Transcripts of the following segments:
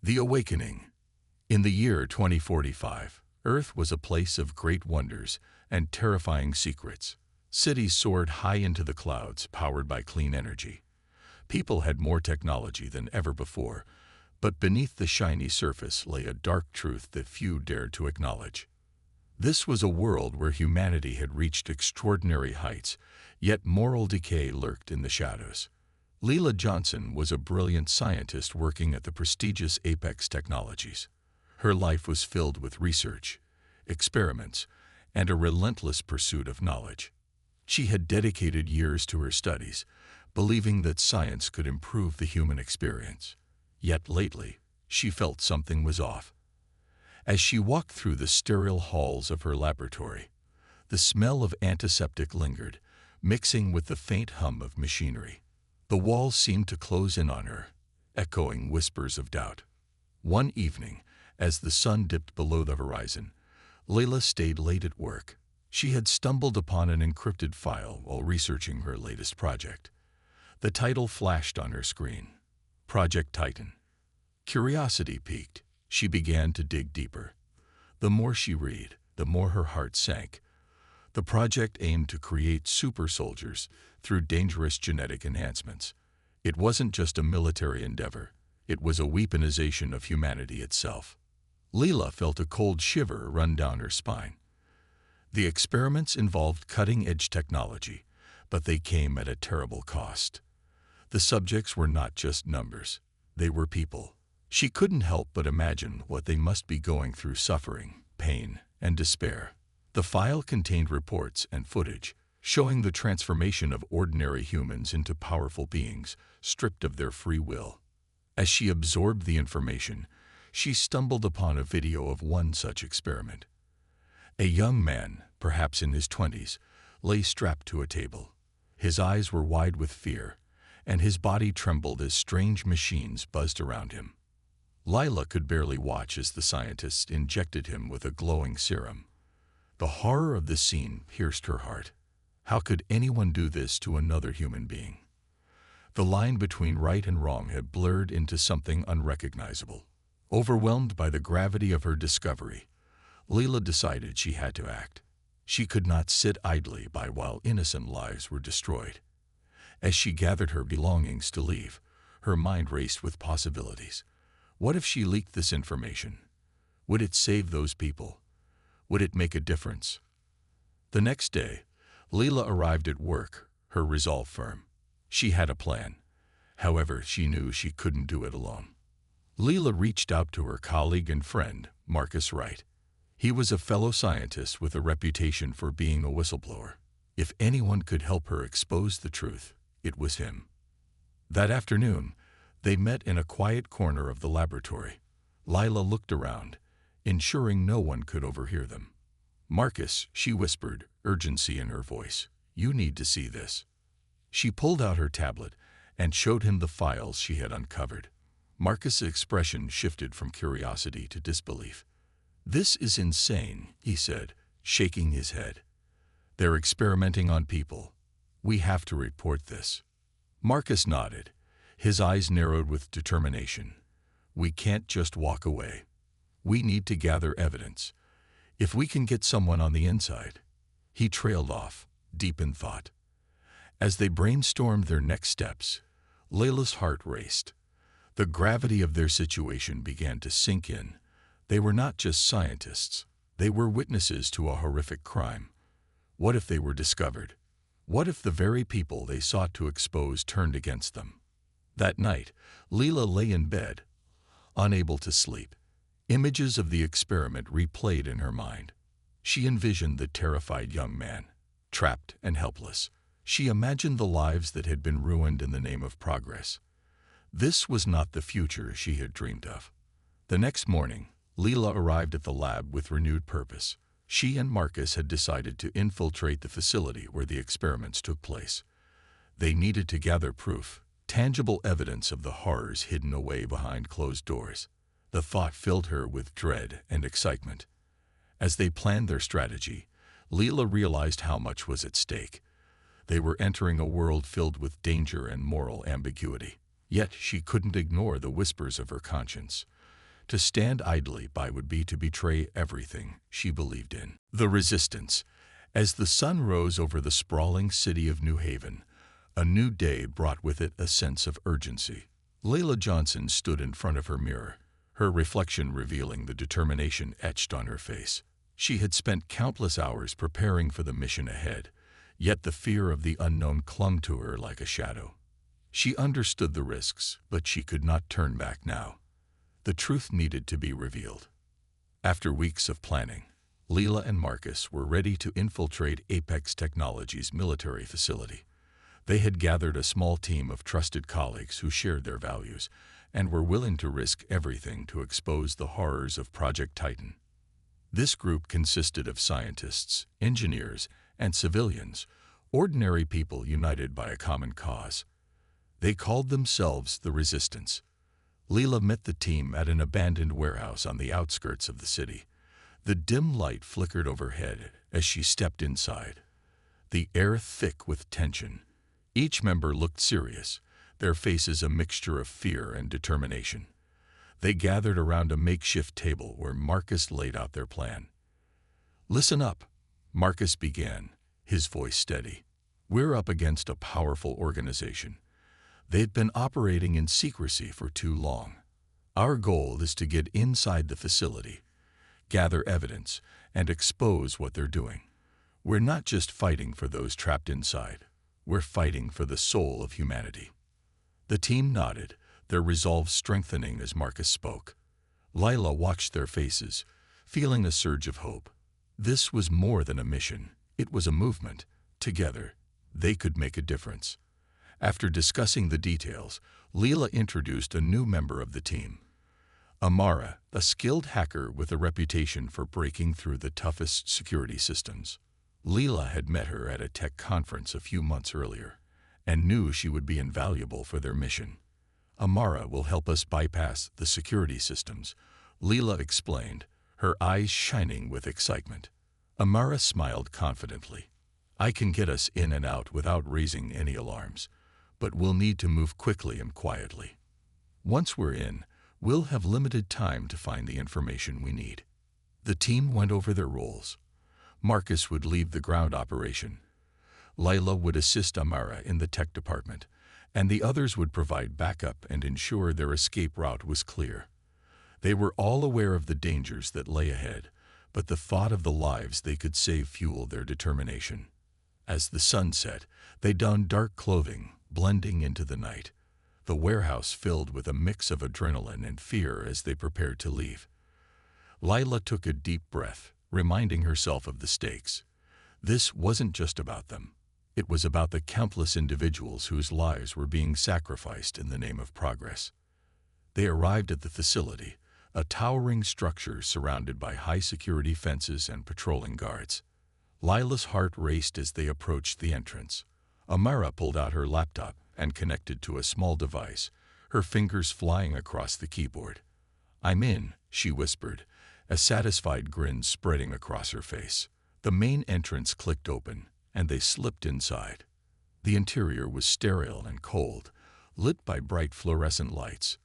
The Awakening. In the year 2045, Earth was a place of great wonders and terrifying secrets. Cities soared high into the clouds, powered by clean energy. People had more technology than ever before, but beneath the shiny surface lay a dark truth that few dared to acknowledge. This was a world where humanity had reached extraordinary heights, yet moral decay lurked in the shadows. Leela Johnson was a brilliant scientist working at the prestigious Apex Technologies. Her life was filled with research, experiments, and a relentless pursuit of knowledge. She had dedicated years to her studies, believing that science could improve the human experience. Yet lately, she felt something was off. As she walked through the sterile halls of her laboratory, the smell of antiseptic lingered, mixing with the faint hum of machinery. The walls seemed to close in on her, echoing whispers of doubt. One evening, as the sun dipped below the horizon, Leela stayed late at work. She had stumbled upon an encrypted file while researching her latest project. The title flashed on her screen: Project Titan. Curiosity piqued. She began to dig deeper. The more she read, the more her heart sank. The project aimed to create super soldiers through dangerous genetic enhancements. It wasn't just a military endeavor. It was a weaponization of humanity itself. Leela felt a cold shiver run down her spine. The experiments involved cutting-edge technology, but they came at a terrible cost. The subjects were not just numbers. They were people. She couldn't help but imagine what they must be going through: suffering, pain, and despair. The file contained reports and footage showing the transformation of ordinary humans into powerful beings, stripped of their free will. As she absorbed the information, she stumbled upon a video of one such experiment. A young man, perhaps in his 20s, lay strapped to a table. His eyes were wide with fear, and his body trembled as strange machines buzzed around him. Leela could barely watch as the scientists injected him with a glowing serum. The horror of the scene pierced her heart. How could anyone do this to another human being? The line between right and wrong had blurred into something unrecognizable. Overwhelmed by the gravity of her discovery, Leela decided she had to act. She could not sit idly by while innocent lives were destroyed. As she gathered her belongings to leave, her mind raced with possibilities. What if she leaked this information? Would it save those people? Would it make a difference? The next day, Leela arrived at work, her resolve firm. She had a plan. However, she knew she couldn't do it alone. Leela reached out to her colleague and friend, Marcus Wright. He was a fellow scientist with a reputation for being a whistleblower. If anyone could help her expose the truth, it was him. That afternoon, they met in a quiet corner of the laboratory. Leela looked around, ensuring no one could overhear them. "Marcus," she whispered, urgency in her voice, "you need to see this." She pulled out her tablet and showed him the files she had uncovered. Marcus' expression shifted from curiosity to disbelief. "This is insane," he said, shaking his head. "They're experimenting on people. We have to report this." Marcus nodded. His eyes narrowed with determination. "We can't just walk away. We need to gather evidence. If we can get someone on the inside." He trailed off, deep in thought. As they brainstormed their next steps, Leila's heart raced. The gravity of their situation began to sink in. They were not just scientists. They were witnesses to a horrific crime. What if they were discovered? What if the very people they sought to expose turned against them? That night, Leela lay in bed, unable to sleep. Images of the experiment replayed in her mind. She envisioned the terrified young man, trapped and helpless. She imagined the lives that had been ruined in the name of progress. This was not the future she had dreamed of. The next morning, Leela arrived at the lab with renewed purpose. She and Marcus had decided to infiltrate the facility where the experiments took place. They needed to gather proof, tangible evidence of the horrors hidden away behind closed doors. The thought filled her with dread and excitement. As they planned their strategy, Leela realized how much was at stake. They were entering a world filled with danger and moral ambiguity. Yet she couldn't ignore the whispers of her conscience. To stand idly by would be to betray everything she believed in. The resistance. As the sun rose over the sprawling city of New Haven, a new day brought with it a sense of urgency. Layla Johnson stood in front of her mirror, her reflection revealing the determination etched on her face. She had spent countless hours preparing for the mission ahead, yet the fear of the unknown clung to her like a shadow. She understood the risks, but she could not turn back now. The truth needed to be revealed. After weeks of planning, Leela and Marcus were ready to infiltrate Apex Technologies' military facility. They had gathered a small team of trusted colleagues who shared their values and were willing to risk everything to expose the horrors of Project Titan. This group consisted of scientists, engineers, and civilians, ordinary people united by a common cause. They called themselves the Resistance. Leela met the team at an abandoned warehouse on the outskirts of the city. The dim light flickered overhead as she stepped inside, the air thick with tension. Each member looked serious, their faces a mixture of fear and determination. They gathered around a makeshift table where Marcus laid out their plan. "Listen up," Marcus began, his voice steady. "We're up against a powerful organization. They've been operating in secrecy for too long. Our goal is to get inside the facility, gather evidence, and expose what they're doing. We're not just fighting for those trapped inside. We're fighting for the soul of humanity." The team nodded, their resolve strengthening as Marcus spoke. Lila watched their faces, feeling a surge of hope. This was more than a mission. It was a movement. Together, they could make a difference. After discussing the details, Leela introduced a new member of the team. Amara, a skilled hacker with a reputation for breaking through the toughest security systems. Leela had met her at a tech conference a few months earlier and knew she would be invaluable for their mission. "Amara will help us bypass the security systems," Leela explained, her eyes shining with excitement. Amara smiled confidently. "I can get us in and out without raising any alarms, but we'll need to move quickly and quietly. Once we're in, we'll have limited time to find the information we need." The team went over their roles. Marcus would lead the ground operation. Lila would assist Amara in the tech department, and the others would provide backup and ensure their escape route was clear. They were all aware of the dangers that lay ahead, but the thought of the lives they could save fueled their determination. As the sun set, they donned dark clothing, blending into the night. The warehouse filled with a mix of adrenaline and fear as they prepared to leave. Lila took a deep breath, reminding herself of the stakes. This wasn't just about them. It was about the countless individuals whose lives were being sacrificed in the name of progress. They arrived at the facility, a towering structure surrounded by high-security fences and patrolling guards. Lila's heart raced as they approached the entrance. Amara pulled out her laptop and connected to a small device, her fingers flying across the keyboard. "I'm in," she whispered, a satisfied grin spreading across her face. The main entrance clicked open, and they slipped inside. The interior was sterile and cold, lit by bright fluorescent lights.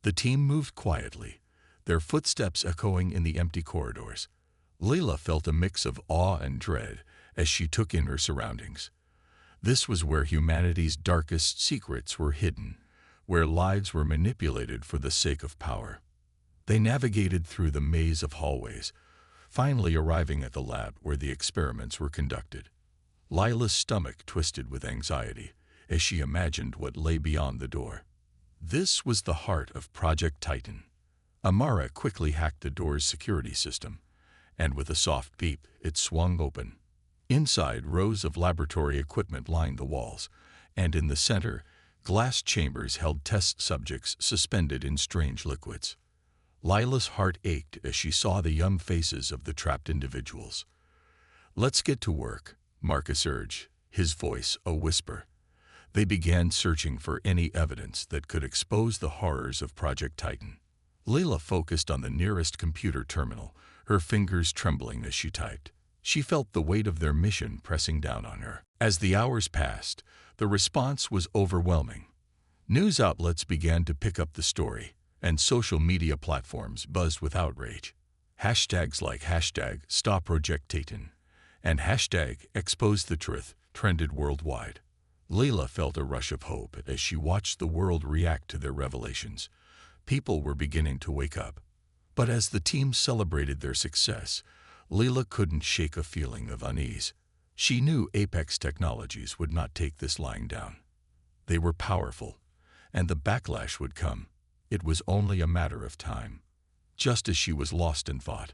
The team moved quietly, their footsteps echoing in the empty corridors. Leela felt a mix of awe and dread as she took in her surroundings. This was where humanity's darkest secrets were hidden, where lives were manipulated for the sake of power. They navigated through the maze of hallways, finally arriving at the lab where the experiments were conducted. Lila's stomach twisted with anxiety as she imagined what lay beyond the door. This was the heart of Project Titan. Amara quickly hacked the door's security system, and with a soft beep, it swung open. Inside, rows of laboratory equipment lined the walls, and in the center, glass chambers held test subjects suspended in strange liquids. Lila's heart ached as she saw the young faces of the trapped individuals. "Let's get to work," Marcus urged, his voice a whisper. They began searching for any evidence that could expose the horrors of Project Titan. Leela focused on the nearest computer terminal, her fingers trembling as she typed. She felt the weight of their mission pressing down on her. As the hours passed, the response was overwhelming. News outlets began to pick up the story. and social media platforms buzzed with outrage. Hashtags like #StopProjectTitan and #ExposeTheTruth trended worldwide. Layla felt a rush of hope as she watched the world react to their revelations. People were beginning to wake up. But as the team celebrated their success, Layla couldn't shake a feeling of unease. She knew Apex Technologies would not take this lying down. They were powerful, and the backlash would come. It was only a matter of time. Just as she was lost in thought,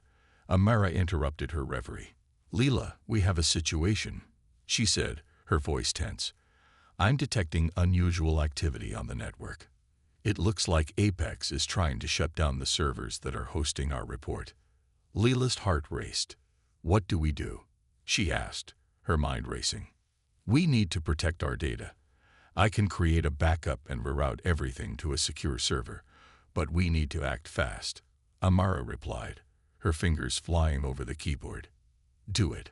Amara interrupted her reverie. "Leela, we have a situation," she said, her voice tense. "I'm detecting unusual activity on the network. It looks like Apex is trying to shut down the servers that are hosting our report." Leela's heart raced. "What do we do?" she asked, her mind racing. "We need to protect our data. I can create a backup and reroute everything to a secure server, but we need to act fast," Amara replied, her fingers flying over the keyboard. "Do it,"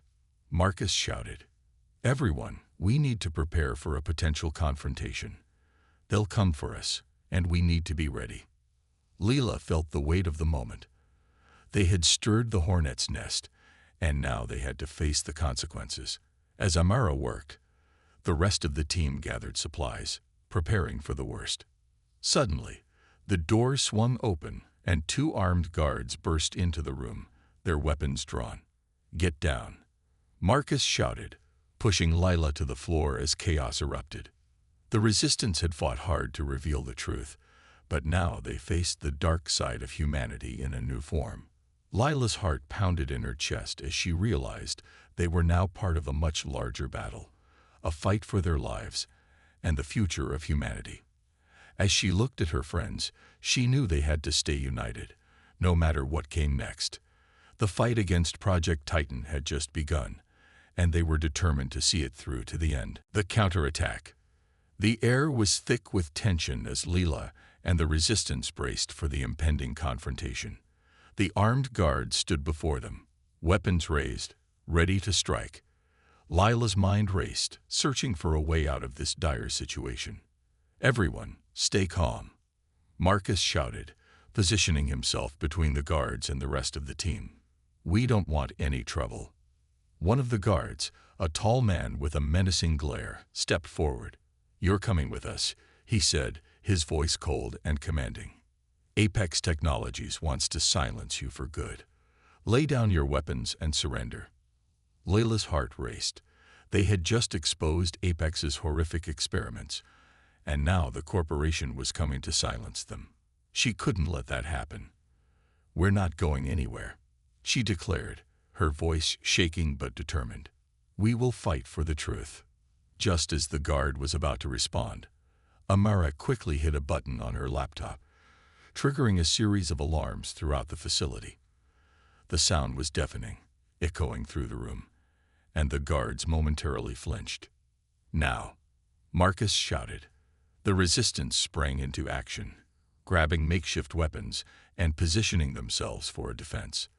Marcus shouted. "Everyone, we need to prepare for a potential confrontation. They'll come for us, and we need to be ready." Leela felt the weight of the moment. They had stirred the hornet's nest, and now they had to face the consequences. As Amara worked, the rest of the team gathered supplies, preparing for the worst. Suddenly, the door swung open, and 2 armed guards burst into the room, their weapons drawn. "Get down," Marcus shouted, pushing Layla to the floor as chaos erupted. The resistance had fought hard to reveal the truth, but now they faced the dark side of humanity in a new form. Layla's heart pounded in her chest as she realized they were now part of a much larger battle, a fight for their lives and the future of humanity. As she looked at her friends, she knew they had to stay united, no matter what came next. The fight against Project Titan had just begun, and they were determined to see it through to the end. The counterattack. The air was thick with tension as Leela and the resistance braced for the impending confrontation. The armed guards stood before them, weapons raised, ready to strike. Layla's mind raced, searching for a way out of this dire situation. "Everyone, stay calm," Marcus shouted, positioning himself between the guards and the rest of the team. "We don't want any trouble." One of the guards, a tall man with a menacing glare, stepped forward. "You're coming with us," he said, his voice cold and commanding. "Apex Technologies wants to silence you for good. Lay down your weapons and surrender." Layla's heart raced. They had just exposed Apex's horrific experiments, and now the corporation was coming to silence them. She couldn't let that happen. "We're not going anywhere," she declared, her voice shaking but determined. "We will fight for the truth." Just as the guard was about to respond, Amara quickly hit a button on her laptop, triggering a series of alarms throughout the facility. The sound was deafening, echoing through the room, and the guards momentarily flinched. "Now," Marcus shouted. The resistance sprang into action, grabbing makeshift weapons and positioning themselves for a defense.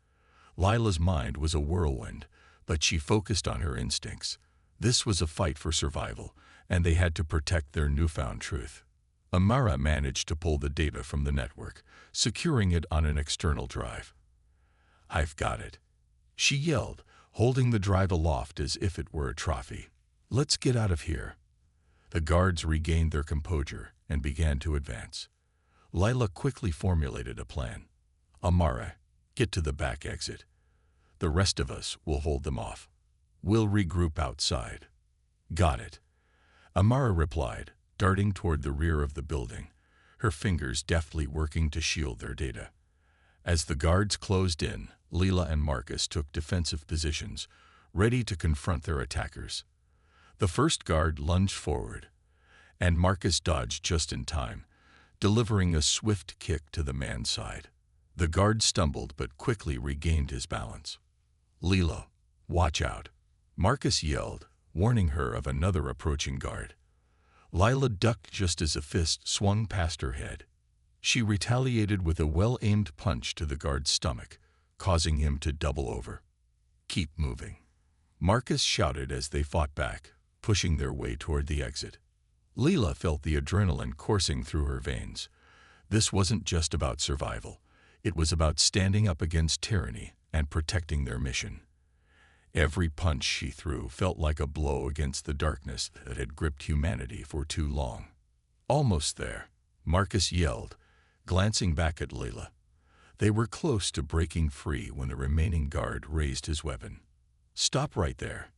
Layla's mind was a whirlwind, but she focused on her instincts. This was a fight for survival, and they had to protect their newfound truth. Amara managed to pull the data from the network, securing it on an external drive. "I've got it," she yelled, holding the drive aloft as if it were a trophy. "Let's get out of here." The guards regained their composure and began to advance. Layla quickly formulated a plan. "Amara, get to the back exit. The rest of us will hold them off. We'll regroup outside." "Got it," Amara replied, darting toward the rear of the building, her fingers deftly working to shield their data. As the guards closed in, Leela and Marcus took defensive positions, ready to confront their attackers. The first guard lunged forward, and Marcus dodged just in time, delivering a swift kick to the man's side. The guard stumbled but quickly regained his balance. "Leela, watch out," Marcus yelled, warning her of another approaching guard. Layla ducked just as a fist swung past her head. She retaliated with a well-aimed punch to the guard's stomach, causing him to double over. "Keep moving," Marcus shouted as they fought back, pushing their way toward the exit. Leela felt the adrenaline coursing through her veins. This wasn't just about survival. It was about standing up against tyranny and protecting their mission. Every punch she threw felt like a blow against the darkness that had gripped humanity for too long. Almost there, Marcus yelled, glancing back at Leela. They were close to breaking free when the remaining guard raised his weapon. "Stop right there,"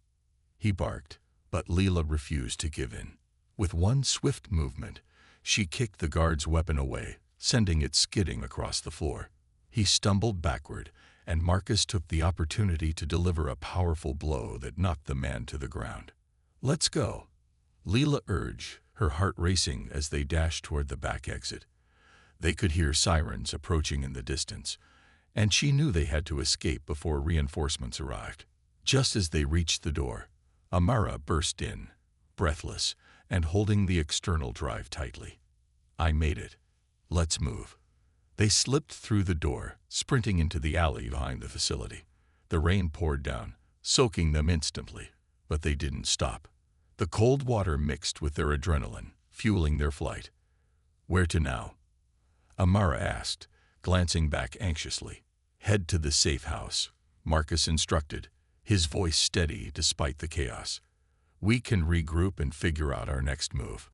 he barked, but Leela refused to give in. With one swift movement, she kicked the guard's weapon away, sending it skidding across the floor. He stumbled backward, and Marcus took the opportunity to deliver a powerful blow that knocked the man to the ground. "Let's go," Leela urged, her heart racing as they dashed toward the back exit. They could hear sirens approaching in the distance, and she knew they had to escape before reinforcements arrived. Just as they reached the door, Amara burst in, breathless and holding the external drive tightly. "I made it. Let's move." They slipped through the door, sprinting into the alley behind the facility. The rain poured down, soaking them instantly, but they didn't stop. The cold water mixed with their adrenaline, fueling their flight. "Where to now?" Amara asked, glancing back anxiously. "Head to the safe house," Marcus instructed, his voice steady despite the chaos. "We can regroup and figure out our next move."